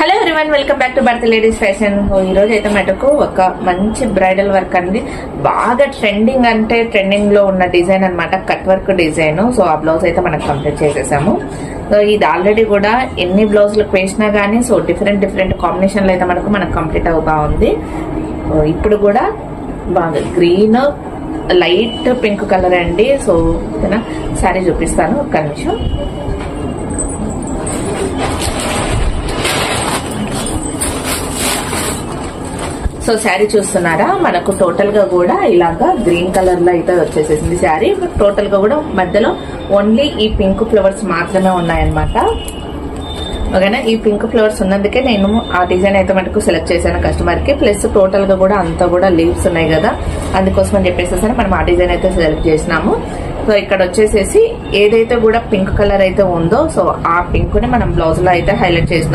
Hello everyone, welcome back to Bharat ladies fashion. ఈ రోజు అయితే మటుకు ఒక మంచి బ్రైడల్ వర్క్ అనేది బాగా ట్రెండింగ్ లో ఉన్న డిజైన్ అన్నమాట, కట్ వర్క్ డిజైన్. సో ఆ బ్లౌజ్ అయితే మనం కంప్లీట్ చేసేసాము. సో ఇది ఆల్రెడీ కూడా ఎన్ని బ్లౌజులకు వేసినా గానీ సో డిఫరెంట్ కాంబినేషన్లు అయితే మనకు కంప్లీట్ అవుతా ఉంది. ఇప్పుడు కూడా బాగా గ్రీన్ లైట్ పింక్ కలర్ అండి. సో శారీ చూపిస్తాను, ఒక్క నిమిషం. సో శారీ చూస్తున్నారా, మనకు టోటల్ గా కూడా ఇలాగా గ్రీన్ కలర్ లో అయితే వచ్చేసేసింది శారీ. టోటల్ గా కూడా మధ్యలో ఓన్లీ ఈ పింక్ ఫ్లవర్స్ మాత్రమే ఉన్నాయన్నమాట. ఓకేనా, ఈ పింక్ ఫ్లవర్స్ ఉన్నందుకే నేను ఆ డిజైన్ అయితే మటుకు సెలెక్ట్ చేశాను కస్టమర్ కి. ప్లస్ టోటల్ గా కూడా అంతా కూడా లీవ్స్ ఉన్నాయి కదా, అందుకోసం అని చెప్పేసి మనం ఆ డిజైన్ అయితే సెలెక్ట్ చేసినాము. సో ఇక్కడ వచ్చేసేసి ఏదైతే కూడా పింక్ కలర్ అయితే ఉందో సో ఆ పింక్ ని మనం బ్లౌజ్ లో అయితే హైలైట్ చేసినాము.